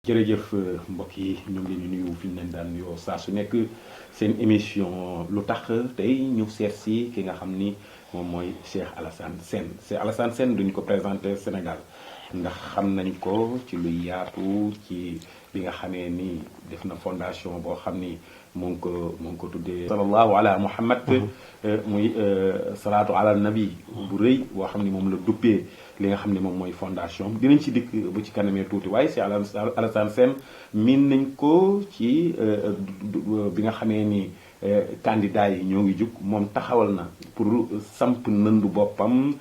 jërëjëf mbokk yi ñu ngi leen di nuyu fi ñu leen daan nuyoo saa su nekk seen émission lu tax tey ñu seet si ki nga xam ni moom mooy Cheikh Alassane Sène Cheikh Alassane Sène duñu ko présenté Sénégal ndax xam nañ ko ci luy yaatu ci bi nga xamee ni def na fondation boo xam ni mu ngi ko tuddee sallallahu ala muhammad muy salaatu ala nabi bu rëy boo xam ni moom la duppee li nga xam ne moom mooy fondation dinañ ci dikk bu ci kanamee tuuti waaye si Alassane Sène miin nañ ko ci bi nga xamee ni candidat yi ñoo ngi jug moom taxawal na pour samp nëndu boppam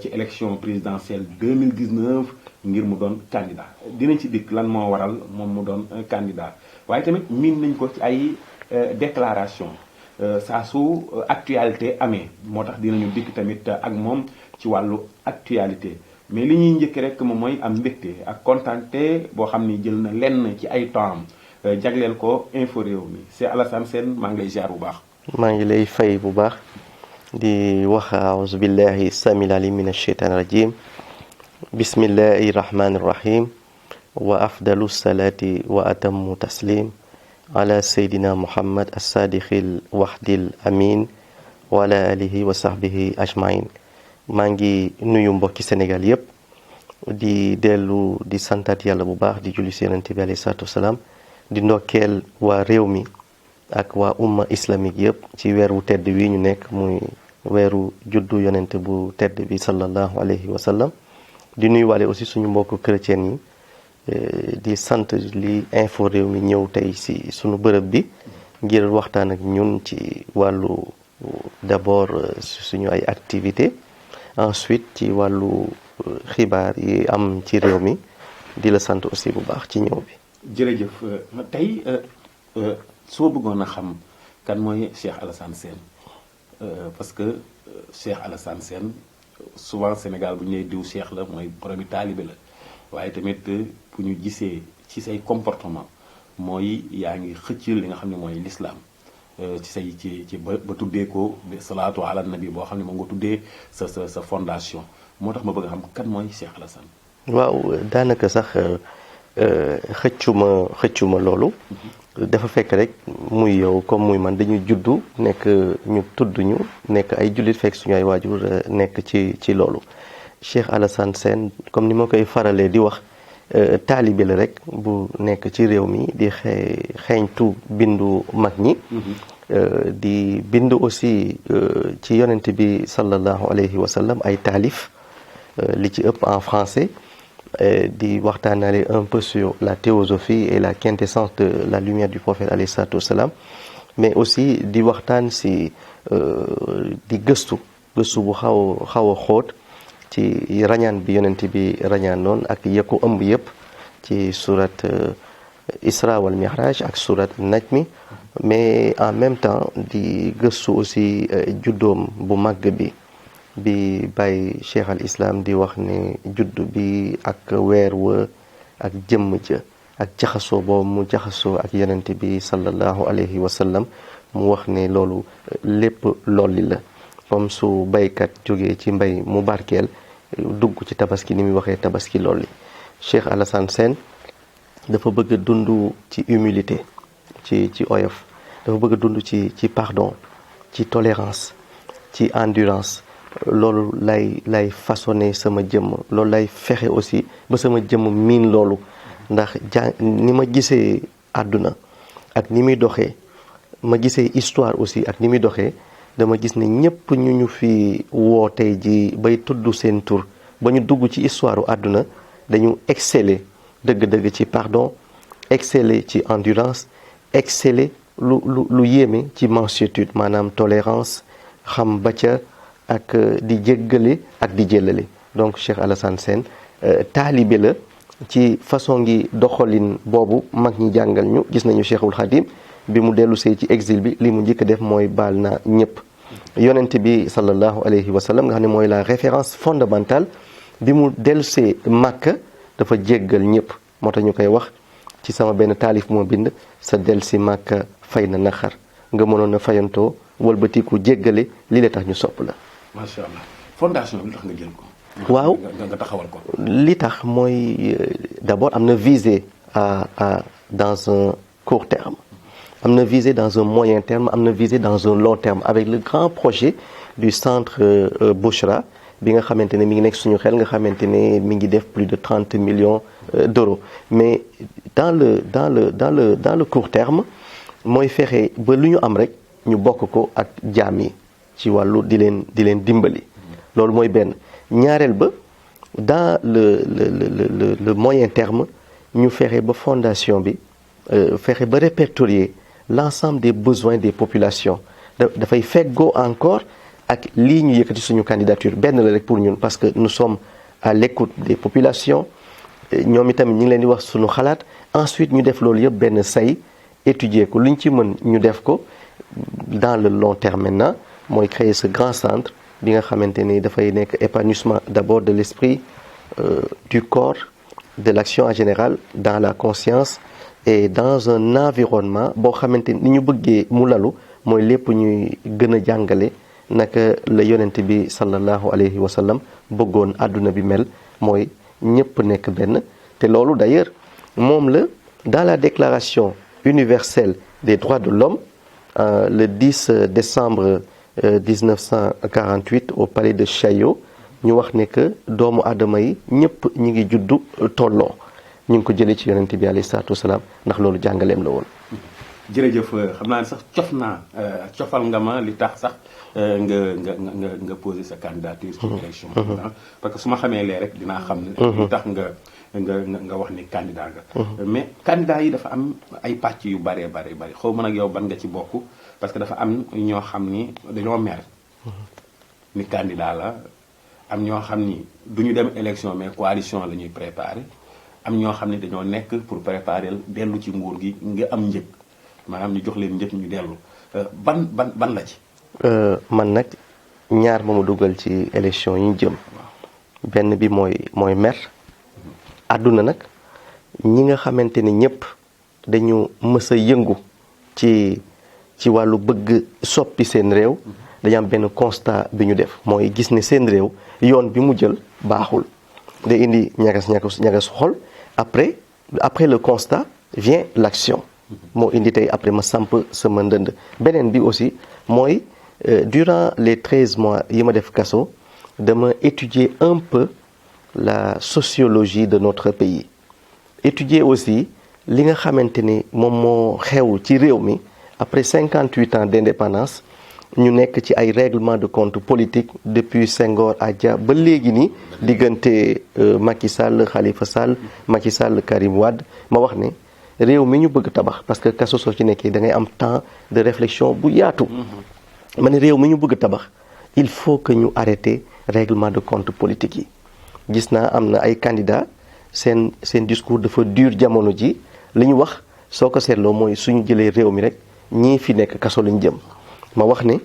ci élection présidentielle 2019 ngir mu doon candidat dinañ ci dikk lan moo waral moom mu doon candidat waaye tamit miin nañ ko ci ay déclaration saa su actualité amee moo tax dinañu dikk tamit ak moom ci wàllu actualité mais li ñuy njëkk rek moom mooy am mbégte ak kontaante boo xam ni jël na lenn ci ay temps jagleel ko info réew mi c'est Alassane Sène maa ngi lay ziar bu baax. maa ngi lay fay bu baax di wax aouzu billahi samil alim min asheytaani rajim bismillahi rahmani rahim wa afdalu salati wa atamu taslim ala seydina muhammad as-sadiqil wahdil amin wa ala alihi wa sahbihi ajmain maa ngi nuyu mbokki Sénégal yépp di dellu di santaat yàlla bu baax di julli ci Yonent bi alayhi salaatu wasalaam di ndokkeel waa réew mi ak waa umma islamique yépp ci weer wu tedd wi ñu nekk muy weeru juddu yonent bu tedd bi sallallahu alayhi wa sallam di nuyu waale aussi suñu mbokk chrétien yi di sant li info réew mi ñëw tey ci suñu bërëb bi ngir waxtaan ak ñun ci wàllu d'abord suñu ay activité ensuite ci wàllu xibaar yi am ci réew mi di la sant aussi bu baax ci ñëw bi. jërëjëf tey soo bëggoon a xam kan mooy Cheikh Alassane Sène parce que Cheikh Alassane Sène souvent Sénégal bu ñu lay diw Cheikh la mooy boromi taalibe la waaye tamit bu ñu gisee ci say comportement mooy yaa ngi xëcc li nga xam ne mooy l'islam ci say ci ba tuddee ko salaatu ala nabi boo xam ne moom nga tuddee sa fondation moo tax ma bëgg a xam kan mooy Cheikh Alassane. waaw daanaka sax xëccuma loolu. dafa fekk rek muy yow comme muy man dañuy juddu nekk ñu tudd ñu nekk ay jullit fekk suñu ay waajur nekk ci loolu. Cheikh Alassane Sène comme ni ma koy faralee di wax taalibe la rek bu nekk ci réew mi di xeeñtu bindu mag ñi. di bindu aussi ci yonent bi sallallahu alayhi wa sallam ay taalif li ci ëpp en français. di waxtaanale un peu sur la théosophie et la quintessence de la lumière du prophète alayhi salaatu wasalaam mais aussi di waxtaan si di gëstu bu xaw a xóot ci rañaan bi yonent bi rañaan noonu ak yëkku ëmb yëpp ci surat Isra wal Mi'raj ak surat Najmi mais en même temps di gëstu aussi juddoom bu màgg bi bàyyi cheikh al islam di wax ne juddu bi ak weer wa ak jëmm ja ak jaxasoo boobu mu jaxasoo ak yonent bi sallallahu alayhi wa sallam mu wax ne loolu lépp lolli la comme su baykat jógee ci mbay mu barkeel dugg ci tabaski ni muy waxee tabaski lolli. Cheikh Alassane Sène dafa bëgg a dund ci humilité ci oyof dafa bëgg a dund ci pardon ci tolérance ci endurance. loolu lay façonné sama jëmm loolu lay fexe aussi ba sama jëmm miin loolu ndax ni ma gisee àdduna ak ni muy doxee ma gisee histoire aussi ak ni muy doxee dama gis ne ñépp ñu fi woo tey ji bay tudd seen tur ba ñu dugg ci histoire u àdduna dañu exceller dëgg-dëgg ci pardon exceller ci endurance exceller lu yéeme ci mansuétude maanaam tolérance xam ba ca ak di jéggale ak di jëllale donc Cheikh Alassane Sène taalibe la ci façon ngi doxalin boobu mag ñi jàngal ñu gis nañu Cheikhul Khadim bi mu dellusee ci exil bi li mu njëkk def mooy baal na ñëpp yonent bi sallallahu alayhi wa sallam nga xam ne mooy la référence fondamentale bi mu dellusee Makka dafa jéggal ñëpp moo tax ñu koy wax ci sama benn taalif moo bind sa dellusi Makka fay na naqar nga mënoon a fayantoo wëlbatiku jéggale lii la tax ñu sopp la. macha allah fondation bi lu tax nga jël ko. waaw nga taxawal ko. li tax mooy d'abord am na visée dans un court terme, am na visée dans un moyen terme, am na visée dans un long terme avec le grand projet du centre Bouchra bi nga xamante ne mi ngi nekk suñu xel nga xamante ne mi ngi def plus de 30 millions d'euros. Mais dans le court terme mooy fexe ba lu ñu am rek ñu bokk ko ak jaam yi ci wàllu di leen dimbali. loolu mooy benn. ñaareel ba dans le moyen terme ñu fexe ba fondation bi fexe ba répertorier l'ensemble des besoins des populations dafay feggoo encore ak lii ñu yëkkati suñu candidature benn la rek pour ñun parce que nous sommes à l'écoute des populations ñoom itamit ñu ngi leen di wax suñu xalaat. Ensuite ñu def loolu yëpp benn say étudier ko lu ñu ci mën ñu def ko dans le long terme maintenant mooy créer ce grand centre bi nga xamante ni dafay nekk épanouissement d'abord de l'esprit, du corps, de l'action en général, dans la conscience et dans un environnement boo xamante ni ñu bëggee mu lalu mooy lépp ñuy gën a jàngale naka la yonent bi sallallahu alayhi wa sallam bëggoon àdduna bi mel mooy ñëpp nekk benn. te loolu d'ailleurs moom la dans la déclaration universelle des droits de l'homme le 10 décembre 1948 au palais de Chaillot ñu wax ne que doomu aadama yi ñëpp ñi ngi juddu tolloo ñu ngi ko jëlee ci yonent bi alayhi salaatu wasalaam ndax loolu jàngaleem la woon. jërëjëf xam naa ne sax cofal nga ma li tax sax nga poser sa candidature ci élection parce que su ma xamee lee rek dinaa xam ne li tax nga wax ni candidat nga mais candidat yi dafa am ay pàcc yu bari xaw ma nag yow ban nga ci bokk parce que dafa am ñoo xam ni dañoo mer ni candidat la am ñoo xam ni du ñu dem élection mais coalition la ñuy préparer am ñoo xam ni dañoo nekk pour préparer dellu ci nguur gi nga am njëg maanaam ñu jox leen njëg ñu dellu ban la ci. man nag ñaar ma dugal ci élection yi ñu jëm. benn bi mooy mer. àdduna nag ñi nga xamante ne ñëpp dañu mës a yëngu ci wàllu bëgg soppi seen réew. dañu am benn constat bi ñu def mooy gis ne seen réew yoon bi mu jël baaxul. day indi ñagas xol après le constat vient l'action. moo indi tey après ma samp sama ndënd beneen bi aussi mooy durant les 13 mois yi ma def kaso dama étudier un peu la sociologie de notre pays étudier aussi li nga xamante ni moom moo xew ci réew mi après 58 ans d'indépendance ñu nekk ci ay règlement de compte politique depuis Senghor à Dia ba léegi ni diggante Macky Sall Khalifa Sall Macky Sall Karim Wade ma wax ne réew mi ñu bëgg tabax parce que kaso soo ci nekkee da ngay am temps de réflexion bu yaatu ma ne réew mi ñu bëgg tabax il faut que ñu arrêter règlement de compte politique yi gis naa am na ay candidats seen discours dafa dur jamono ji li ñu wax soo ko seetloo mooy suñu jëlee réew mi rek ñii fi nekk kaso lañ jëm ma wax ne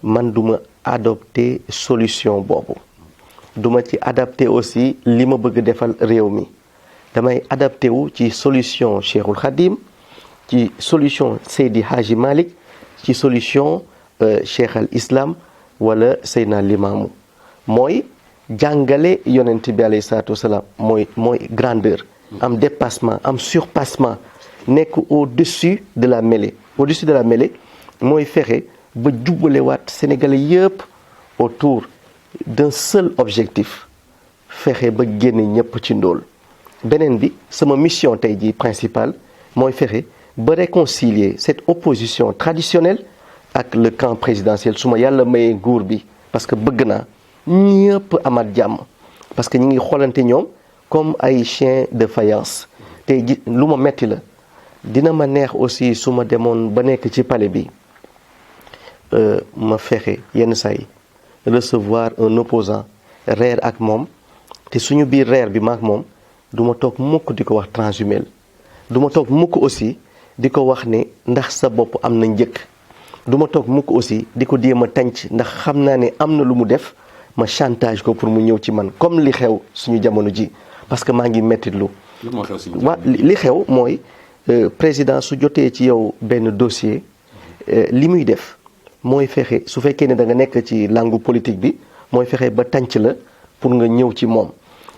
man duma adopter solution boobu duma ci adapter aussi li ma bëgg defal réew mi damay adapté wu ci solution Cheikhul Khadim ci solution Seydi Hadji Malick ci solution Cheikh al Islam wala Seydina Limamou mooy jàngale yonent bi alayhi salaatu wasalaam mooy grandeur am dépassement am surpassement nekk au-dessus de la mêlée mooy fexe ba jubbalewaat Sénégalais yëpp autour d'un seul objectif fexe ba génne ñëpp ci ndóol beneen bi sama mission tey jii principale mooy fexe ba réconcilier cette opposition traditionnelle ak le camp présidentiel su ma yàlla mayee nguur bi parce que bëgg naa ñëpp amaat jàmm parce que ñi ngi xoolante ñoom comme ay chien de faïence tey ji lu ma metti la dina ma neex aussi su ma demoon ba nekk ci palais bi ma fexe yenn saa yi recevoir un opposant reer ak moom te suñu biir reer bi maak moom du ma toog mukk di ko wax transhumel du ma toog mukk aussi di ko wax ne ndax sa bopp am na njëkk du ma toog mukk aussi di ko jéem a tànc ndax xam naa ne am na lu mu def ma chantage ko pour mu ñëw ci man comme li xew suñu jamono ji parce que maa ngi mettitlu li xew mooy président su jotee ci yow benn dossier li muy def mooy fexe su fekkee ne da nga nekk ci langue politique bi mooy fexe ba tànc la pour nga ñëw ci moom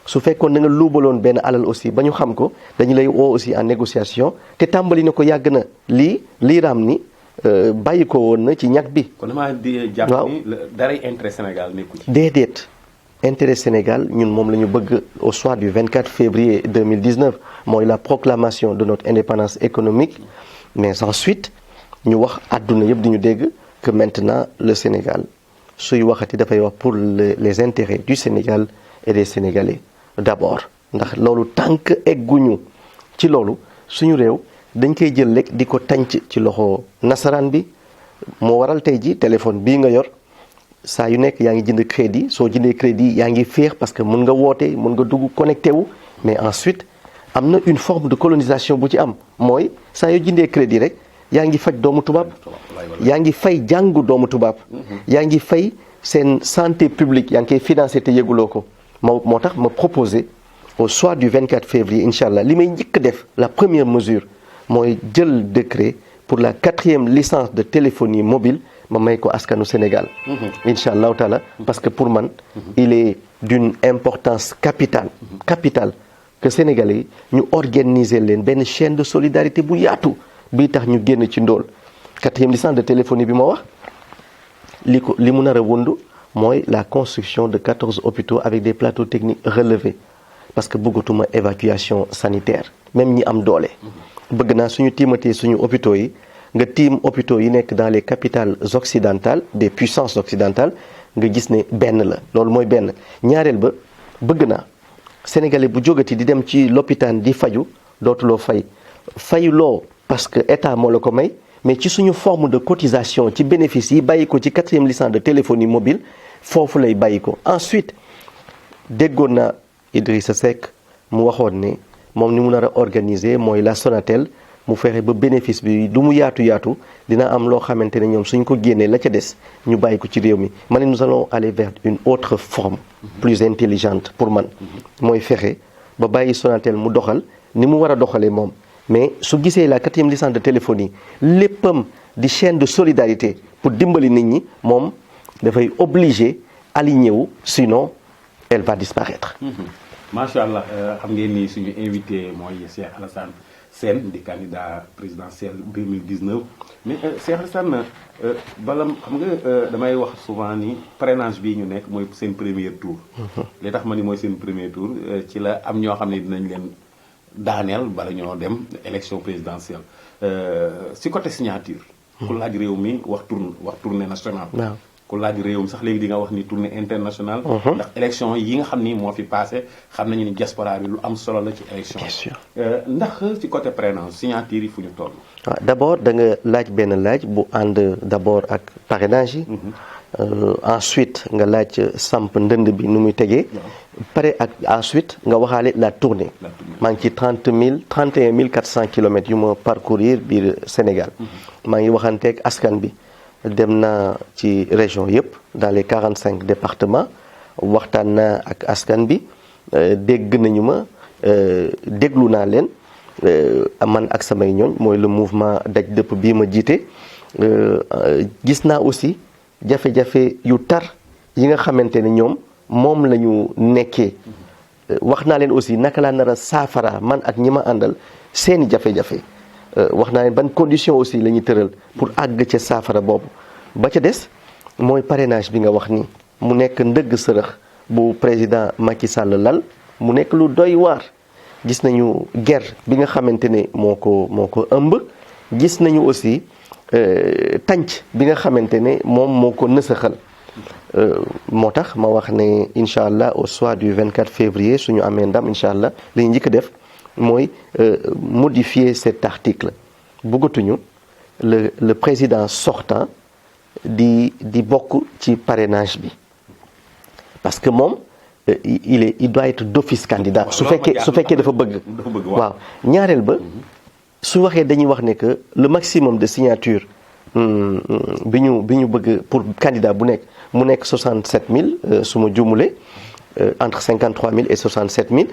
su fekkoon da nga luubaloon benn alal aussi ba ñu xam ko dañu lay woo aussi en négociation te tàmbali na ko yàgg na lii raam ni bàyyi ko woon na ci ñag bi. kon damaa di jàpp ni daray intérêt Sénégal nekku ci. déedéet intérêt Sénégal ñun moom la ñu bëgg au soir du 24 février 2019 mooy la proclamation de notre indépendance économique mais ensuite ñu wax àdduna yëpp di ñu dégg que maintenant le Sénégal suy waxati dafay wax pour les intérêts du Sénégal et des Sénégalais d'abord ndax loolu tànk egguñu ci loolu suñu réew dañ koy jël rek di ko tànc ci loxo nasaraan bi moo waral tey ji téléphone bii nga yor saa yu nekk yaa ngi jënd crédit soo jëndee crédit yaa ngi féex parce que mën nga woote mën nga dugg connecté wu mais ensuite am na une forme de colonisation bu ci am mooy saa yoo jëndee crédit rek yaa ngi faj doomu tubaab yaa ngi fay jàngu doomu tubaab yaa ngi fay seen santé publique yaa ngi koy financé te yëguloo ko moo tax ma proposé au soir du 24 février incha allah li may njëkk def la première mesure mooy jël décret pour la 4e licence de téléphonie mobile ma may ko askanu Sénégal incha allahu taala parce que pour man il est d'une importance capitale que Sénégalais yi ñu organiser leen benn chaîne de solidarité bu yaatu bii tax ñu génn ci ndóol 4e licence de téléphonie bi ma wax li mu nar a wundu mooy la construction de 14 hôpitaux avec des plateaux techniques relevés parce que bëggatuma évacuation sanitaire même ñi am doole bëgg naa suñu tiimatee suñu hôpitaux yi nga tiim hôpitaux yi nekk dans les capitales occidentales des puissances occidentales nga gis ne benn la loolu mooy benn ñaareel ba bëgg naa sénégalais bu jógati di dem ci l'hôpital di faju dootuloo fayuloo parce que état moo la ko may mais ci suñu forme de cotisation ci bénéfice yi bàyyi ko ci 4e licence de téléphonie mobile foofu lay bàyyi ko ensuite déggoon na Idrissa Seck mu waxoon ne moom ni mu nar a organiser mooy la Sonatel mu fexe ba bénéfice bi lu mu yaatu dina am loo xamante ne ñoom suñ ko génnee la ca des ñu bàyyi ko ci réew mi ma ne nous allons aller vers une autre forme plus intelligente pour man mooy fexe ba bàyyi Sonatel mu doxal ni mu war a doxalee moom mais su gisee la 4e licence de téléphonie léppam di chaîne de solidarité pour dimbali nit ñi moom dafay obligé aligné wu sinon elle va disparaître. macha allah xam ngeen ni suñu invité mooy Cheikh Alassane Sène di candidat présidentiel 2019 mais Cheikh Alassane bala xam nga damay wax souvent ni parrainage bii ñu nekk mooy seen premier tour. li tax ma ni mooy seen premier tour ci la am ñoo xam ne dinañ leen daaneel bala ñoo dem élection présidentielle si côté signature. ku laaj réew mi wax tournée nationale. ku laaj réew mi sax léegi di nga wax ni tournée internationale. ndax élection yi nga xam ni moo fi passé xam nañu ni diaspora bi lu am solo la ci élection. bien sûr ndax ci côté parrainage signature yi fu ñu toll. waaw d'abord da nga laaj benn laaj bu ànd d'abord ak parrainage yi. ensuite nga laaj samp ndënd bi nu muy tegee. pare ak ensuite nga waxaale la tournée. maa ngi ci 31 400 kilomètres yu ma parcourir biir Sénégal. maa ngi waxanteeg askan bi. dem naa ci région yëpp dans les 45 départements waxtaan naa ak askan bi dégg nañu ma déglu naa leen man ak samay ñooñ mooy le mouvement daj dëpp bii ma jiite gis naa aussi jafe-jafe yu tar yi nga xamante ne ñoom moom la ñu nekkee wax naa leen aussi naka laa nar a saafara man ak ñi ma àndal seeni jafe-jafe wax naa leen ban condition aussi la ñuy tëral pour àgg ca saafara boobu ba ca des mooy parrainage bi nga wax ni mu nekk ndëgg sërëx bu président Macky Sall lal mu nekk lu doy waar gis nañu guerre bi nga xamante ne moo ko ëmb gis nañu aussi tànc bi nga xamante ne moom moo ko nësaxal moo tax ma wax ne incha allah au soir du 24 février suñu amee ndam incha allah li ñu njëkk def mooy modifier cet article bëggatuñu le président sortant di bokk ci parrainage bi parce que moom il doit être d'office candidat su fekkee dafa bëgg waaw ñaareel ba su waxee dañuy wax ne que le maximum de signature bi ñu bëgg pour candidat bu nekk mu nekk 67 000 su ma juumulee entre 53 000 et 67 000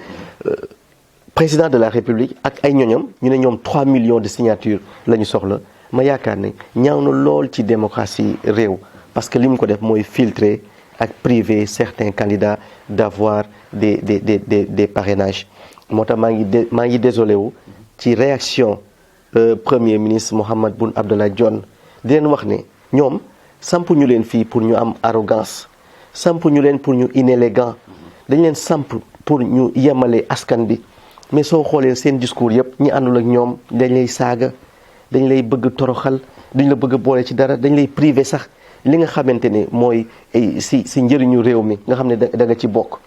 président de la république ak ay ñoñam ñu ne ñoom 3 millions de signatures la ñu soxla ma yaakaar ne ñaaw na lool ci démocratie réew parce que li mu ko def mooy filtrer ak priver certains candidats d'avoir des parrainages moo tax maa ngi désolé wu ci réaction premier ministre Mahammed Boun Abdallah Dionne di leen wax ne ñoom samp ñu leen fii pour ñu am arrogance samp ñu leen pour ñu inélégant dañ leen samp pour ñu yemale askan bi mais soo xoolee seen discours yëpp ñi àndul ak ñoom dañ lay saaga dañ lay bëgg toroxal dañ la bëgg boole ci dara dañ lay privé sax li nga xamante ne mooy si njëriñu réew mi nga xam ne da nga ci bokk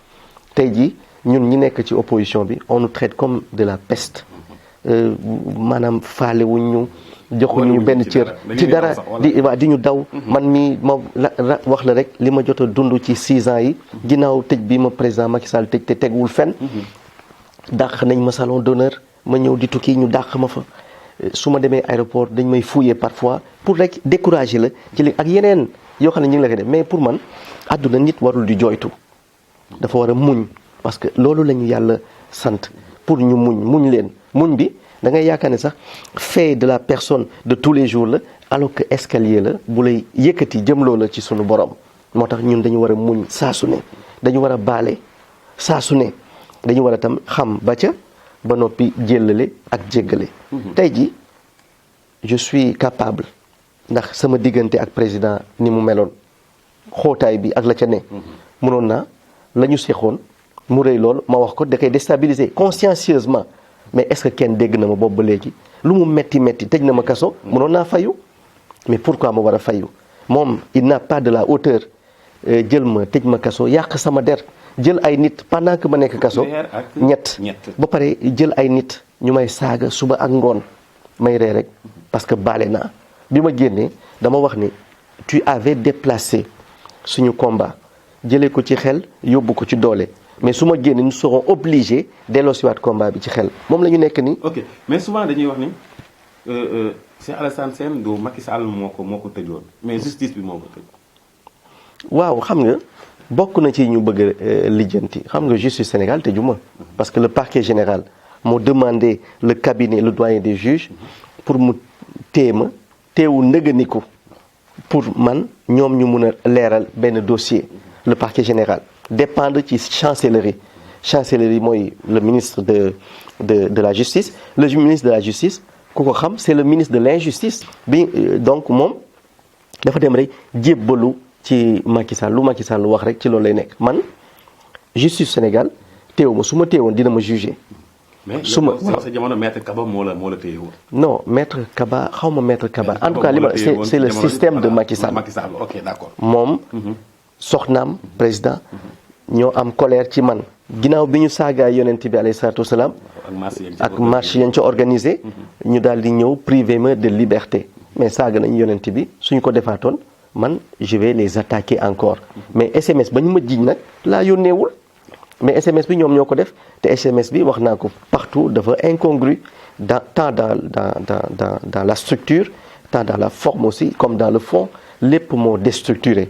tey jii ñun ñi nekk ci opposition bi on nous traite comme de la peste maanaam faale wuñ ñu joxuñu ñu benn cër ci dara di ñu daw man mi ma wax la rek li ma jot a dund ci 6 ans yi ginnaaw tëj bi ma président Macky Sall tëj te teguwul fenn dàq nañ ma salon d'honneur ma ñëw di tukki ñu dàq ma fa su ma demee aéroport dañ may fouiller parfois pour rek décourager la ci li ak yeneen yoo xam ne ñu ngi la koy def mais pour man àdduna nit warul di jooytu dafa war a muñ parce que loolu la ñu yàlla sant pour ñu muñ leen muñ bi da ngay yaakaar ne sax fait de la personne de tous les jours la alors que escalier la bu lay yëkkati jëmloo la ci sunu borom moo tax ñun dañu war a muñ saa su ne dañu war a baale saa su ne dañu war a tam xam ba ca ba noppi jéllale ak jéggale tey ji je suis capable ndax sama diggante ak président ni mu meloon xóotaay bi ak la ca ne mënoon naa la ñu seexoon mu rëy lool ma wax ko da koy déstabiliser consciencieusement mais est-ce que kenn dégg na ma boobu ba léegi lu mu metti tëj na ma kaso mënoon naa fayu mais pourquoi ma war a fayu moom il n'a pas de la hauteur jël ma tëj ma kaso yàq sama der jël ay nit pendant que ma nekk kaso ñett ba pare jël ay nit ñu may saaga suba ak ngoon may ree rek parce que baale naa bi ma génnee dama wax ni tu avais déplacé suñu combat jëlee ko ci xel yóbbu ko ci doole mais su ma génnee nous serons obligés delloosiwaat combat bi ci xel moom la ñu nekk nii. ok mais souvent dañuy wax ni Cheikh Alassane Sène du Macky Sall moo ko tëjoon mais justice bi moo ko tëj. waaw xam nga bokk na ci ñu bëgg lijjanti xam nga justice Sénégal tëjuma parce que le parquet général moo demandé le cabinet le doyen des juges pour mu teewu ndëgëniku pour man ñoom ñu mun a leeral benn dossier le parquet général dépendre ci chancellerie mooy le ministre de la justice le ministre de la justice ku ko xam c'est le ministre de l'injustice bi donc moom dafa dem rek jébbalu ci Macky Sall lu Macky Sall wax rek ci loolu lay nekk man justice Sénégal teewu ma su ma teewoon dina ma juger. mais sa jamono maître Kaba moo la téyewoon. non maître Kaba xaw ma maître Kaba en tout cas li ma c'est le système de Macky Sall. ok d'accord. moom soxnaam président ñoo am colère ci man ginnaaw bi ñu saagaay yonent bi alayhi salaatu wasalaam ak marche yañ ca organisé ñu daal di ñëw privé ma de liberté mais saaga nañ yonent bi suñu ko defaatoon man je vais les attaquer encore mais SMS ba ñu ma jiñ nag laa yónneewul mais SMS bi ñoom ñoo ko def te SMS bi wax naa ko partout dafa incongru tant dans la structure tant dans la forme aussi comme dans le fond lépp moo déstructuré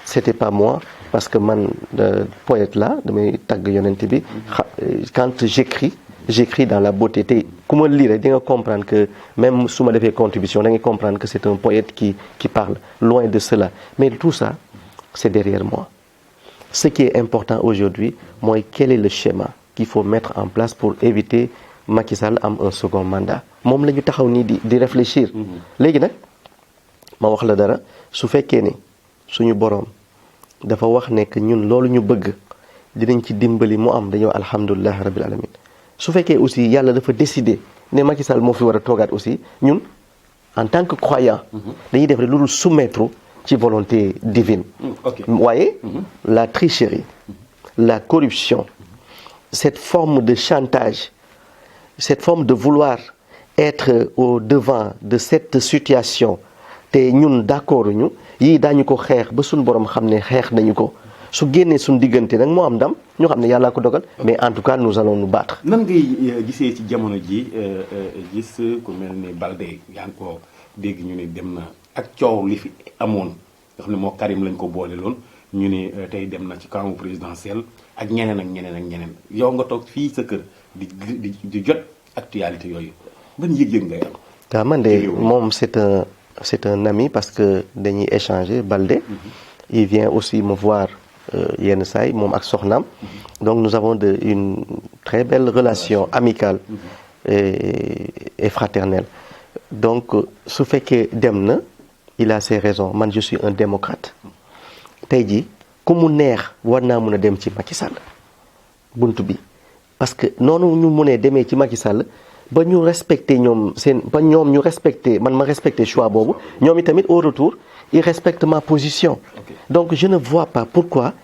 c'était pas moi parce que man poète là damay tagg yonent bi quand j'écris dans la beauté te ku ma lire di nga comprendre que même su ma defee contribution da ngay comprendre que c'est un poète qui parle loin de cela mais tout ça c'est derrière moi ce qui est important aujourd'hui mooy quel est le schéma qu'il faut mettre en place pour éviter Macky Sall am un second mandat moom la ñu taxaw nii di réfléchir léegi nag ma wax la dara su fekkee ne suñu boroom dafa wax ne que ñun loolu ñu bëgg dinañ ci dimbali mu am dañoo alhamdulilah rabbil alamin su fekkee aussi yàlla dafa décider ne Macky Sall moo fi war a toogaat aussi ñun en tant que croyant dañuy def rek lu dul soumettre ci volonté divine waaye la tricherie la corruption cette forme de chantage cette forme de vouloir être au devant de cette situation te ñun d'accord ñu yii daañu ko xeex ba suñu borom xam ne xeex nañu ko su génnee suñu diggante nag moo am ndam ñu xam ne yàllaa ko dogal mais en tout cas nous allons nous battre. nan ngay gisee ci jamono ji gis ku mel ni Balde yaa ngi ko dégg ñu ne dem na ak coow li fi amoon nga xam ne moo Karim lañ ko boole loon ñu ne tey dem na ci camp présidentiel ak ñeneen yow nga toog fii sa kër di jot actualité yooyu ban yëg-yëg ngay am. waaw man de moom c'est un ami parce que dañuy échanger Balde il vient aussi me voir yenn saay moom ak soxnaam. Donc nous avons une très belle relation amicale et fraternelle. Donc su fekkee dem na il a ses raisons, man je suis un démocrate. Tey jii ku mu neex war naa mun a dem ci Macky Sall buntu bi parce que noonu ñu mënee demee ci Macky Sall ba ñu respecté ñoom ñu respecté man ma respecté choix boobu ñoom itamit au retour ils respectent ma position. Donc je ne vois pas pourquoi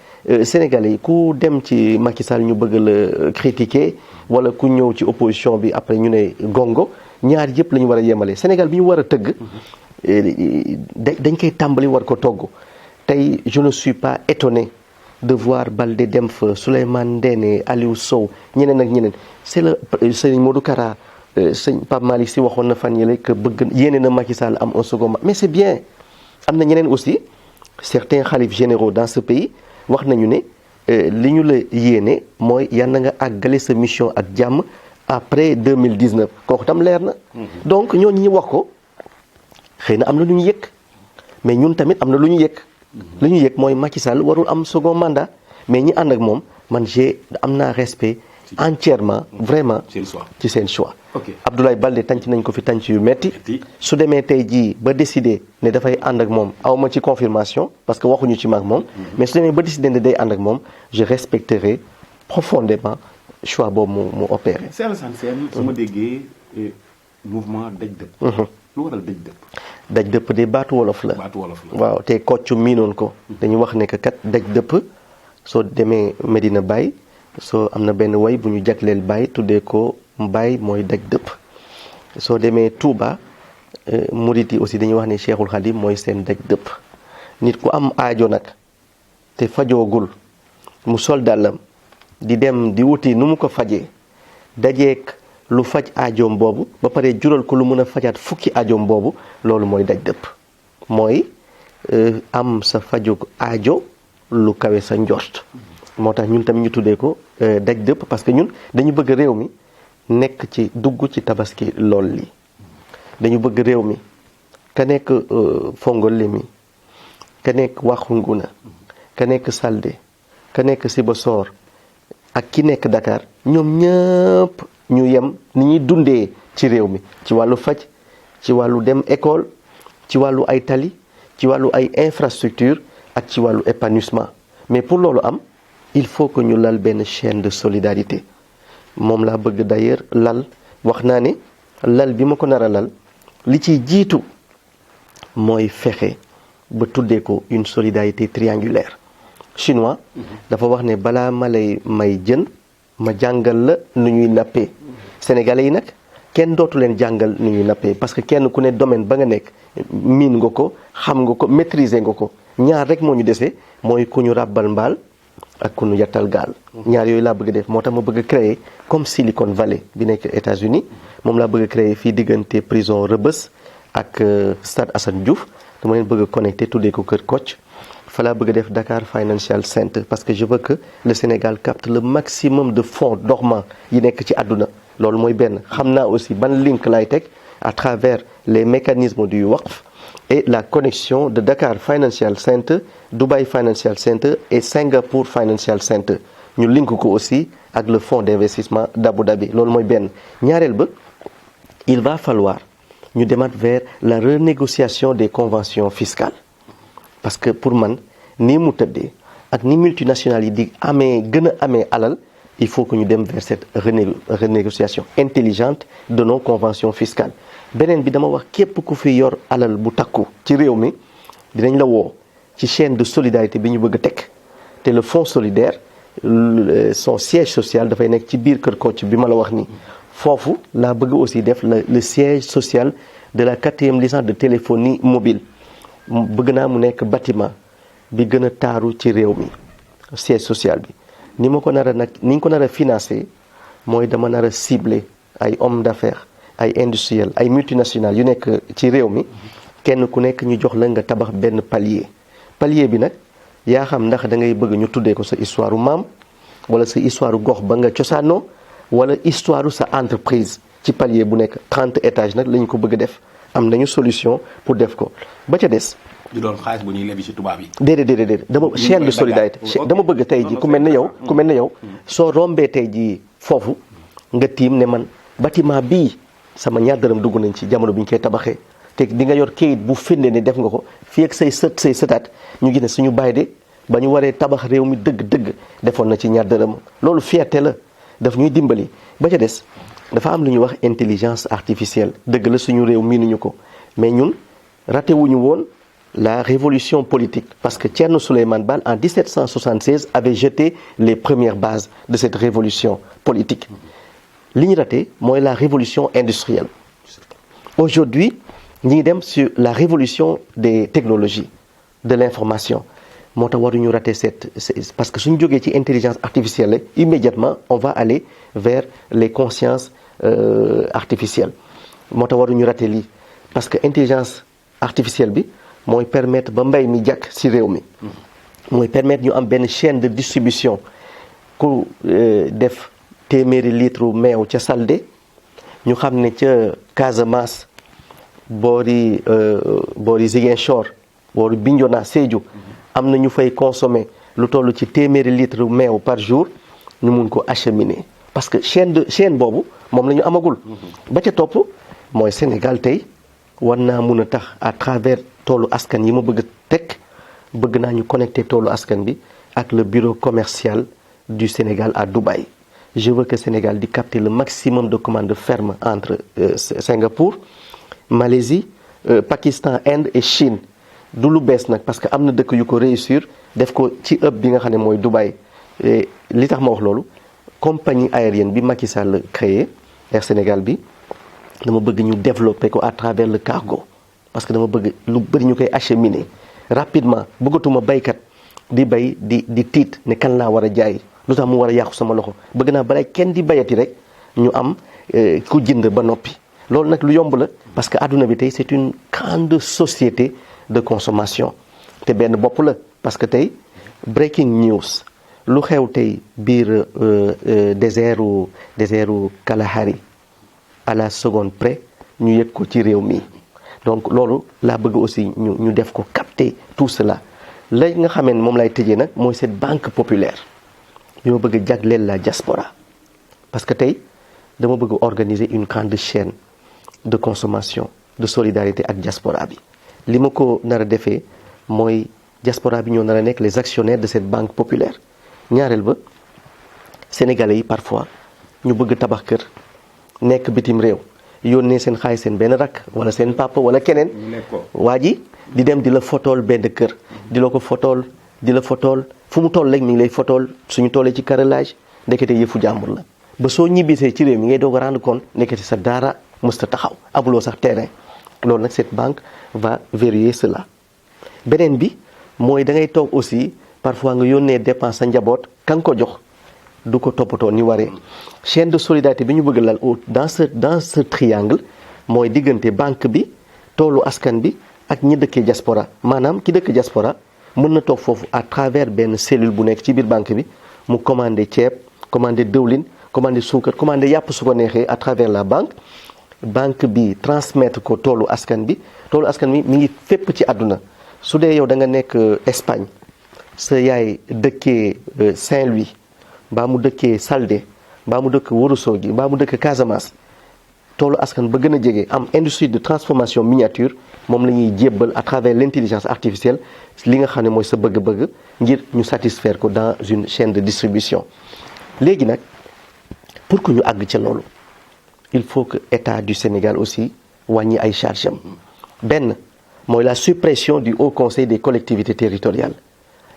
Sénégalais yi ku dem ci Macky Sall ñu bëgg la critiquer wala ku ñëw ci opposition bi après ñu ne gongo ñaar yëpp la ñu war a yemale. Sénégal bi ñu war a tëgg dañ koy tàmbali war ko togg. Tey je ne suis pas étonné de voir Baldé dem fa Souleymane Ndéné Aliou Sow ñeneen ak ñeneen c'est le sëñ Modou Kara sëñ Pape Malick Sy waxoon na fan yële que bëgg yéene na Macky Sall am un second mais c'est bien. Am na ñeneen aussi certains khalifes généraux dans ce pays wax nañu ne li ñu la yéene mooy yal na nga àggale sa mission ak jàmm après 2019 kooku tam leer na. Donc ñooñu ñi wax ko xëy na am na lu ñu yëg mais ñun tamit am na lu ñu yëg. li ñu yëg mooy Macky Sall warul am second mandat mais ñi ànd ak moom man am naa respect entièrement vraiment ci seen choix. Abdoulaye Baldé tànc nañ ko fi tànc yu metti su demee tey jii ba décider ne dafay ànd ak moom aw ma ci confirmation parce que waxuñu ci maag moom mais su demee ba décider ne day ànd ak moom je respecterai profondément choix boobu mu opéré. Cheikh Alassane Sène su ma déggee mouvement daj dëpp. lu waral daj dëpp. daj dëpp de baatu wolof la. waaw te kocc miinoon ko. dañu wax ne que kat daj dëpp soo demee Medina Baye soo am na benn way bu ñu jagleel Baye tuddee ko Baye mooy daj dëpp. soo demee Touba murit yi aussi dañuy wax ne Cheikhul Khadim mooy seen daj dëpp. nit ku am aajo nag te fajoogul mu sol dàllam di dem di wuti nu mu ko fajee dajeek lu faj aajoom boobu ba pare jural ko lu mën a fajaat fukki aajoom boobu loolu mooy daj dëpp mooy am sa fajug aajo lu kawe sa njort moo tax ñun tamit ñu tuddee ko daj dëpp parce que ñun dañu bëgg réew mi nekk ci dugg ci tabaski lool li dañu bëgg réew mi ka nekk Fongolemi mi ka nekk Waxu Nguna ka nekk Salde ka nekk Sibassor ak ki nekk Dakar ñoom ñëpp ñu yem ni ñuy dundee ci réew mi ci wàllu faj ci wàllu dem école ci wàllu ay tali ci wàllu ay infrastructure ak ci wàllu épanouissement mais pour loolu am il faut que ñu lal benn chaîne de solidarité moom laa bëgg d'ailleurs lal wax naa ne lal bi ma ko nar a lal li ciy jiitu mooy fexe ba tuddee ko une solidarité triangulaire chinois dafa wax ne balaa ma lay may jën ma jàngal la nu ñuy nappee sénégalais yi nag kenn dootu leen jàngal nu ñuy nappee parce que kenn ku ne domaine ba nga nekk miin nga ko xam nga ko maîtriser nga ko ñaar rek moo ñu desee mooy ku ñu ràbbal mbaal ak ku ñu yattal gaal ñaar yooyu laa bëgg def moo tax ma bëgg a créer comme Silicon Valley bi nekk États-Unis moom laa bëgg a créer fii diggante prison Rebeuss ak stade Assane Diouf dama leen bëgg a connecté tuddee ko Kër Kocc fa laa bëgg a def Dakar Financial Center parce que je veux que le Sénégal capte le maximum de fonds dormants yi nekk ci àdduna loolu mooy benn xam naa aussi ban link laay teg à travers les mécanismes du waqf et la connexion de Dakar Financial Center Dubai Financial Center et Singapour Financial Center ñu link ko aussi ak le fonds d'investissement d'Abu Dhabi loolu mooy benn ñaareel ba il va falloir ñu demaat vers la renégociation des conventions fiscales parce que pour man nii mu tëddee ak ni multinationales yi di amee gën a amee alal il faut que ñu dem vers cette renégociation intelligente de nos conventions fiscales beneen bi dama wax képp ku fi yor alal bu takku ci réew mi dinañ la woo ci chaîne de solidarité bi ñu bëgg a teg te le fonds solidaire son siège social dafay nekk ci biir Kër Kocc bi ma la wax nii foofu laa bëgg aussi def le siège social de la 4e licence de téléphonie mobile bëgg naa mu nekk bâtiment bi gën a taaru ci réew mi siège social bi ni ma ko nar a nag ni nga ko nar a financé mooy dama nar a ciblé ay hommes d'affaires ay industriels ay multinationales yu nekk ci réew mi kenn ku nekk ñu jox la nga tabax benn palier bi nag yaa xam ndax da ngay bëgg ñu tuddee ko sa histoire u maam wala sa histoire u gox ba nga cosaanoo wala histoire u sa entreprise ci palier bu nekk 30 étages nag la ñu ko bëgg def am nañu solution pour def ko ba ca des du doon xaalis bu ñuy lebi ci tubaab yi. déedéet dama chaîne de solidarité dama bëgg tey ji ku mel ne yow soo rombee tey ji foofu nga tiim ne man bâtiment bii sama ñaar dërëm dugg nañ ci jamono bi ñu koy tabaxee te di nga yor kayit bu firnde ne def nga ko fii ak say sëtaat ñu gis ne suñu bàyyi de ba ñu waree tabax réew mi dëgg defoon na ci ñaar dërëm loolu fierté la daf ñuy dimbali. ba ca des dafa am lu ñuy wax intelligence artificielle dëgg la suñu réew miinuñu ko mais ñun raté wuñu woon la révolution politique parce que Thierno Souleymane Baal en 1776 avait jeté les premières bases de cette révolution politique. li ñu raté mooy la révolution industrielle. Aujourd'hui ñi ngi dem sur la révolution des technologies de l'information moo tax waruñu rater parce que suñu jógee ci intelligence artificielle immédiatement on va aller vers les consciences artificielles moo tax waruñu rater lii parce que intelligence artificielle bi mooy permettre ba mbay mi jàkk ci réew mi mooy permettre ñu am benn chaîne de distribution ku def téeméeri litre meew ca Saldé ñu xam ne ca Casamance boori Ziguinchor boori Bignona Sédhiou am na ñu fay consommer lu toll ci téeméeri litre meew par jour ñu mun ko acheminer parce que chaîne boobu moom la ñu amagul. ba ca topp mooy Sénégal tey war naa mun a tax à travers toolu askan yi ma bëgg bëgg naa ñu connecter toolu askan bi ak le bureau commercial du Sénégal à Dubaï. Je veux que Sénégal di capter le maximum de commandes fermes entre Singapour Malaisie Pakistan Inde et Chine du lu bees nag parce que am na dëkk yu ko réussir def ko ci hub bi nga xam ne mooy Dubaï. li tax ma wax loolu compagnie aérienne bi Macky Sall créé Air Sénégal bi dama bëgg ñu développer ko à travers le cargo parce que dama bëgg lu bëri ñu koy acheminer rapidement bëggatuma baykat di bay di tiit ne kan laa war a jaay lu tax mu war a yàqu sama loxo bëgg naa balay kenn di bayati rek ñu am ku jënd ba noppi loolu nag lu yomb la parce que adduna bi tey c'est une grande société de consommation te benn bopp la parce que tey breaking news lu xew tey biir désertu Kalahari à la seconde près ñu yëg ko ci réew mi donc loolu laa bëgg aussi ñu def ko capter tout cela la nga xamee ne moom lay tëjee nag mooy cette banque populaire bi ma bëgg jagleel la diaspora parce que tey dama bëgg organiser une grande chaîne de consommation de solidarité ak diaspora bi li ma ko nar a defee mooy diaspora bi ñoo nar a nekk les actionnaires de cette banque populaire ñaareel ba sénégalais yi parfois ñu bëgg tabax kër nekk bitim réew yónnee seen xaalis seen benn rakk wala seen papa wala keneen waa ji di dem di la fotool benn kër di la ko fotool fu mu toll rek mi ngi lay fotool suñu tollee ci carrelage ndekete yëfu jàmbur la ba soo ñibbisee ci réew mi ngay doog a rendre compte ndekete sa daara mësta taxaw amuloo sax terrain loolu nag cette banque va verrouiller cela beneen bi mooy da ngay toog aussi parfois nga yónnee dépense sa njaboot ka nga ko jox du ko toppatoo ni waree chaîne de solidarité bi ñu bëgg lal dans ce triangle mooy diggante banque bi toolu askan bi ak ñi dëkkee diaspora maanaam ki dëkk diaspora mën na toog foofu à travers benn cellule bu nekk ci biir banque bi mu commandé ceeb commandé dëwlin commandé suukar commandé yàpp su ko neexee à travers la banque bi transmettre ko toolu askan bi mi ngi fépp ci àdduna su dee yow da nga nekk Espagne sa yaay dëkkee Saint-Louis mbaa mu dëkkee Saldé mbaa mu dëkk Ourossogui mbaa mu dëkk Casamance toolu askan ba gën a jege am industrie de transformation miniature moom la ñuy jébbal à travers l'intelligence artificielle li nga xam ne mooy sa bëgg-bëgg ngir ñu satisfaire ko dans une chaîne de distribution léegi nag pour que ñu àgg ca loolu il faut que État du Sénégal aussi wàññi ay charges am benn mooy la suppression du Haut Conseil des collectivités territoriales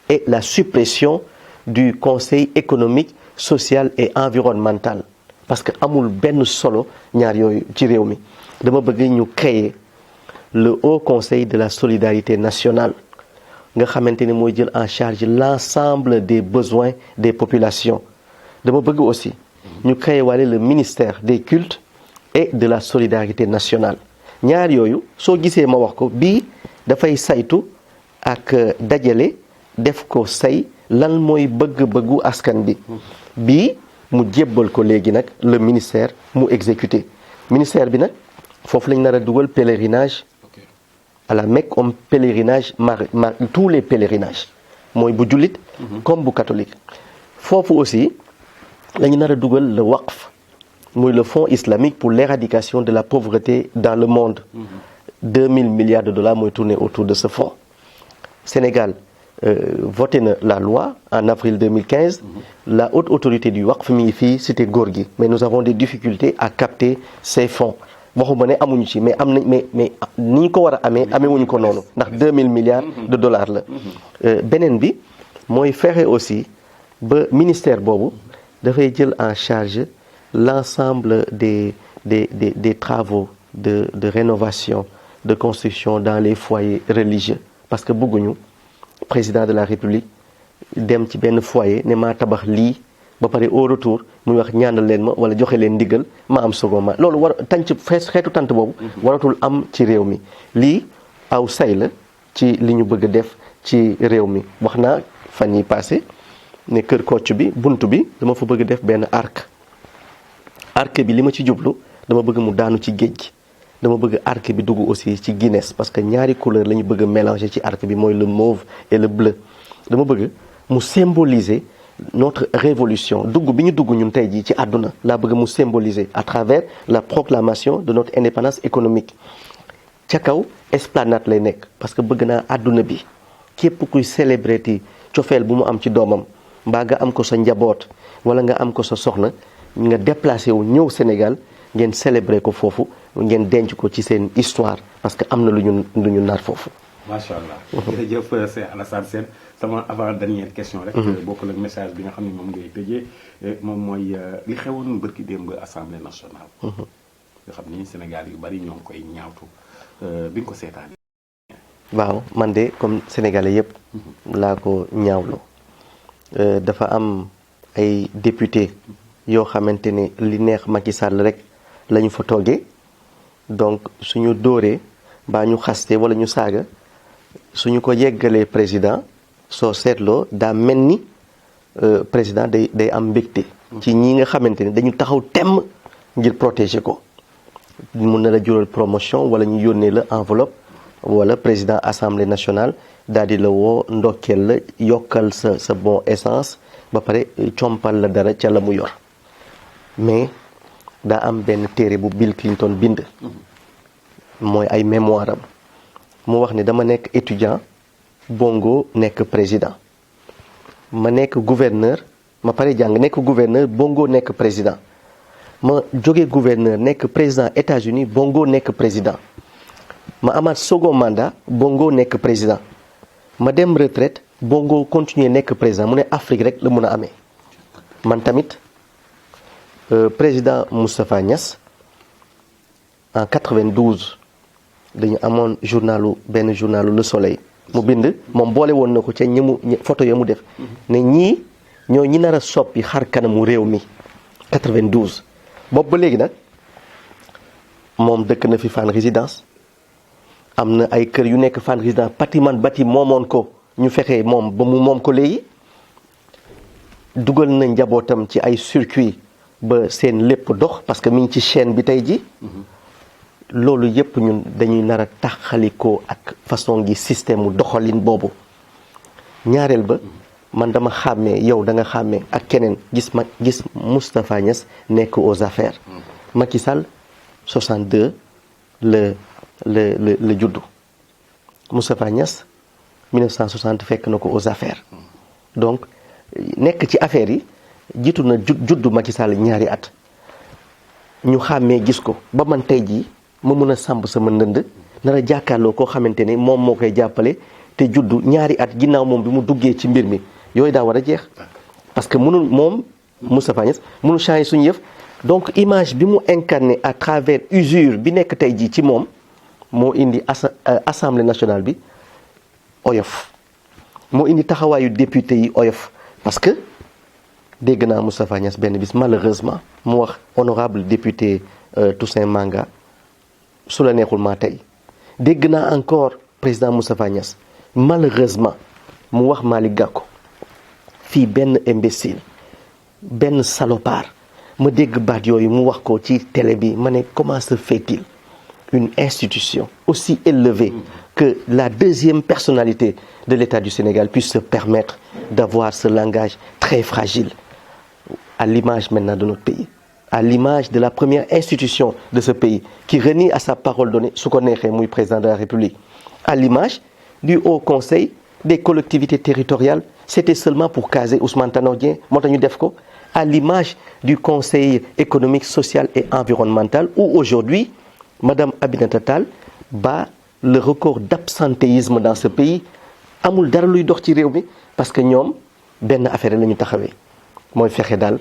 et la suppression du Conseil économique social et environnemental parce que amul benn solo ñaar yooyu ci réew mi dama bëgg ñu créer le Haut Conseil de la solidarité nationale nga xamante ni mooy jël en charge l'ensemble des besoins des populations dama bëgg aussi ñu créer wale le ministère des cultes et de la solidarité nationale ñaar yooyu soo gisee ma wax ko bii dafay saytu ak dajale def ko say lan mooy bëgg-bëggu askan bi bii mu jébbal ko léegi nag le ministère mu exécuté ministère bi nag foofu lañ nar a dugal pèlerinage à la Mecque comme pèlerinage tous les pèlerinages mooy bu jullit comme bu catholique foofu aussi la ñu nar a dugal le waqf muy le fonds islamique pour l'éradication de la pauvreté dans le monde 2000 milliards de dollars mooy tourner autour de ce fonds Sénégal voté na la loi en avril 2015 la haute autorité du waqf mi ngi fii cité Gorgui mais nous avons des difficultés à capter ces fonds waxuma ne amuñu ci mais am nañ mais ni ñu ko war a amee wuñu ko noonu ndax 2000 milliards de dollars la beneen bi mooy fexe aussi ba ministère boobu dafay jël en charge l'ensemble des travaux de rénovation de construction dans les foyers religieux parce que bëgguñu président de la République dem ci benn foyer ne maa tabax lii ba pare au retour muy wax ñaanal leen ma wala joxe leen ndigal ma am second ma loolu war xeetu tant boobu waratul am ci réew mi lii aw say la ci li ñu bëgg a def ci réew mi wax naa fan yi passé ne kër Kocc bi bunt bi dama fa bëgg def benn arc bi li ma ci jublu dama bëgg mu daanu ci géej gi dama bëgg arc bi dugg aussi ci Guinness parce que ñaari couleur la ñu bëgg a mélanger ci arc bi mooy le mauve et le bleu dama bëgg mu symboliser notre révolution dugg bi ñu dugg ñun tey jii ci àdduna laa bëgg mu symboliser à travers la proclamation de notre indépendance économique ca kaw esplanade lay nekk parce que bëgg naa àdduna bi képp kuy célébrité cofeel bu mu am ci doomam mbaa nga am ko sa njaboot wala nga am ko sa soxna nga déplacé wu ñëw Sénégal ngeen célébrer ko foofu ngeen denc ko ci seen histoire parce que am na lu ñu nar foofu. macha allah. jërëjëf Cheikh Alassane Sène sama avant dernière question rek. bokk na message bi nga xam ne moom ngay tëjee moom mooy li xewoon bërki démb assemblée nationale. nga xam ni Sénégal yu bari ñoo ngi koy ñaawtu bi nga ko seetaanee. waaw man de comme sénégalais yëpp. laa ko ñaawlu dafa am ay député yoo xamante ne li neex Macky Sall rek la ñu fa toogee donc suñu dóoree mbaa ñu xaste wala ñu saaga suñu ko yeggalee président soo seetloo daa mel ni président day am mbégte ci ñi nga xamante ne dañu taxaw temm ngir protéger ko mun na la jural promotion wala ñu yónnee la enveloppe wala président assemblée nationale daal di la woo ndokkeel la yokkal sa bon essence ba pare compal la dara ca la mu yor mais daa am benn téere bu Bill Clinton bind mooy ay mémoire am mu wax ne dama nekk étudiant Bongo nekk président ma nekk gouverneur ma pare jàng nekk gouverneur Bongo nekk président ma jóge gouverneur nekk président États-Unis Bongo nekk président ma amaat second mandat Bongo nekk président ma dem retraite Bongo continuer nekk président mu ne Afrique rek la mun a amee man tamit président Moustapha Niass en 92 dañu amoon benn journalu Le Soleil mu bind moom boole woon na ko ca photo ya mu def ne ñii ñoo ñi nar a soppi xar kanamu réew mi 92 boobu ba léegi nag moom dëkk na fi Fann Résidence am na ay kër yu nekk Fann Résidence patrimoine bâti moomoon ko ñu fexe moom ba mu moom ko léegi dugal na njabootam ci ay circuit ba seen lépp dox parce que mi ngi ci chaîne bi tey ji loolu yëpp ñun dañuy nar a taxalikoo ak façon gi système mu doxalin boobu ñaareel ba man dama xàmmee yow da nga xàmmee ak keneen gis Moustapha Niass nekk aux affaires Macky Sall 62 la juddu Moustapha Niass 1960 fekk na ko aux affaires donc nekk ci affaires yi jiitu na juddu Macky Sall ñaari at ñu xàmmee gis ko ba man tey jii ma mun a sàmb sama ndënd nar a jàkkaarloo koo xamante ne moom moo koy jàppale te juddu ñaari at ginnaaw moom bi mu duggee ci mbir mi yooyu daa war a jeex parce que mënul moom Moustapha Niass mënul changer suñu yëf donc image bi mu incarné à travers usure bi nekk tey jii ci moom moo indi assemblée nationale bi oyof moo indi taxawaayu député yi oyof parce que dégg naa Moustapha Niass benn bis malheureusement mu wax honorable député Toussaint Manga su la neexul maa tey dégg naa encore président Moustapha Niass malheureusement mu wax Malick Gakou fii benn imbécile benn salopard ma dégg baat yooyu mu wax ko ci télé bi ma ne comment se fait-il une institution aussi élevée que la deuxième personnalité de l'État du Sénégal puisse se permettre d'avoir ce langage très fragile, à l'image maintenant de notre pays, à l'image de la première institution de ce pays qui renie à sa parole donnée, su ko neexee muy président de la République, à l'image du Haut Conseil des collectivités territoriales, c'était seulement pour caser Ousmane Tanor Dieng, moo tax ñu def ko, à l'image du Conseil économique, social et environnemental, où aujourd'hui, Madame Aminata Tall bat le record d'absentéisme dans ce pays. Amul dara luy dox ci réew mi parce que ñoom benn affaire la ñu taxawee mooy fexe daal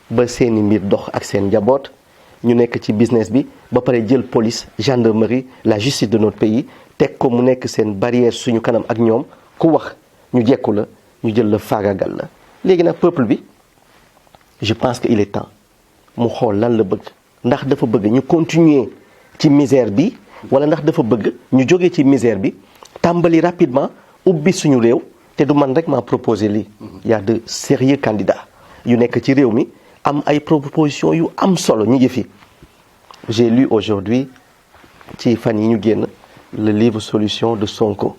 ba seeni mbir dox ak seen njaboot, ñu nekk ci business bi ba pare jël police, gendarmerie, la justice de notre pays teg ko mu nekk seen barrière suñu kanam ak ñoom, ku wax ñu jekku la, ñu jël la faagagal la. Léegi nag peuple bi, je pense que il est temps mu xool lan la bëgg, ndax dafa bëgg ñu continuer ci misère bi wala ndax dafa bëgg ñu jógee ci misère bi tàmbali rapidement ubbi suñu réew. te du man rek maa proposé lii. Il y a de sérieux candidats yu nekk ci réew mi am ay propositions yu am solo ñu ngi fi. J'ai lu aujourd'hui ci fan yi ñu génn le livre Solution de Sonko.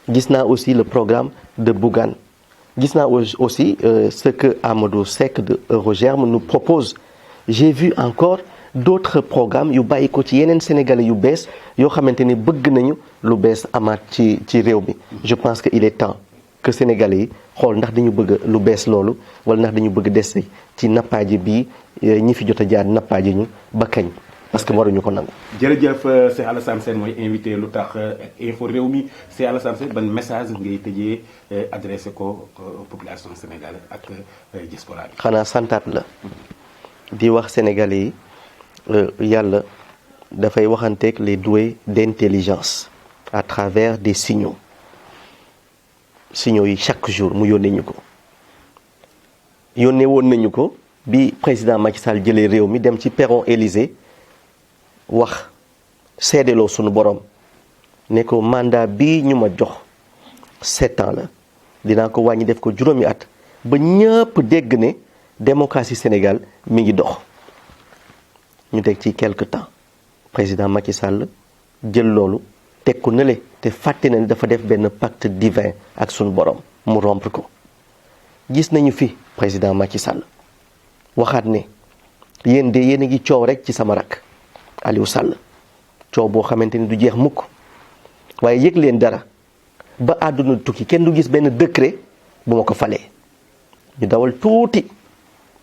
Gis naa aussi le programme de Bougane. Gis naa aussi ce que Amadou Seck de Eurogerm nous propose. J'ai vu encore d'autres programmes yu bàyyi ko ci yeneen sénégalais yu bees yoo xamante ni bëgg nañu lu bees amaat ci réew mi. Je pense que il est temps que sénégalais yi xool ndax dañu bëgg lu bees loolu wala ndax dañu bëgg des ci nappaaje bii ñi fi jot a jaar nappaaje ñu ba kañ, parce que waruñu ko nangu. jërëjëf Cheikh Alassane Sène mooy invité lu tax info réew mi. Cheikh Alassane Sène ban message ngay tëjee adressé ko population sénégalaise ak diaspora bi. xanaa santaat la di wax sénégalais yi yàlla dafay waxanteeg les doués d'intelligence à travers des signaux yi chaque jour mu yónnee ñu ko. yónnee woon nañu ko bi président Macky Sall jëlee réew mi dem ci perron Élysée wax seedeloo sunu borom ne ko mandat bi ñu ma jox 7 ans la dinaa ko wàññi def ko juróomi at ba ñëpp dégg ne démocratie Sénégal mi ngi dox. ñu teg ci quelque temps président Macky Sall jël loolu teg ko nële te fàtte na dafa def benn pacte divin ak sunu borom mu rompre ko. Gis nañu fi président Macky Sall waxaat ne yéen de yéen a ngi coow rek ci sama rak Aliou Sall coow boo xamante ni du jeex mukk, waaye yëg leen dara ba àdduna tukki kenn du gis benn décret bu ma ko falee. ñu dawal tuuti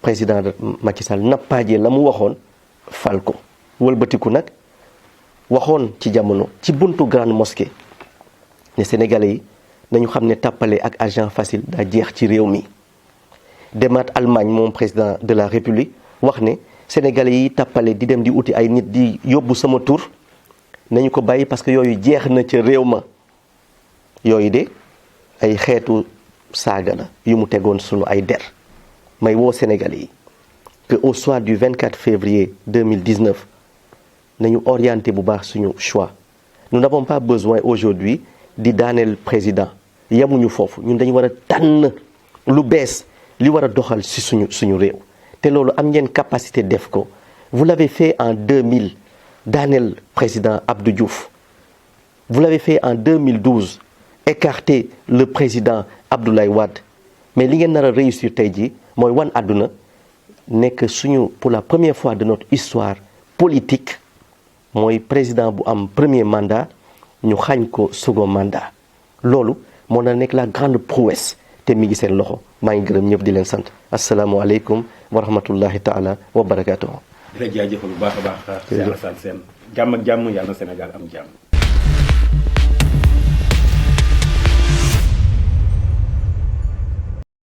président Macky Sall nappaajee la mu waxoon fal ko wëlbatiku nag waxoon ci jamono ci buntu grande mosquée ne sénégalais yi nañu xam ne tàppale ak argent facile daa jeex ci réew mi. demaat Allemagne moom président de la République wax ne sénégalais yi tàppale di dem di uti ay nit di yóbbu sama tur nañu ko bàyyi parce que yooyu jeex na ca réew ma. yooyu de ay xeetu saaga la yu mu tegoon sunu ay der. may woo sénégalais yi que au soir du 24 février 2019 nañu orienté bu baax suñu choix. Nous n'avons pas besoin aujourd'hui di daaneel président yemuñu foofu ñun dañu war a tànn lu bees li war a doxal ci suñu réew te loolu am ngeen capacité def ko. Vous l'avez fait en 2000 daaneel président Abdou Diouf. Vous l'avez fait en 2012 écarter le président Abdoulaye Wade. Mais li ngeen nar a réussir tey jii mooy wan àdduna nekk suñu pour la première fois de notre histoire politique mooy président bu am premier mandat ñu xañ ko second mandat. loolu moo na nekk la grande prouesse te mi ngi seen loxo. maa ngi gërëm ñëpp di leen sant asalaamualeykum wa rahmatullahi taala wa barakaatuhu. di la jaajëfal bu baax a baax. Cheikh Alassane Sène jàmm ak jàmm yàlla na Sénégal am jàmm.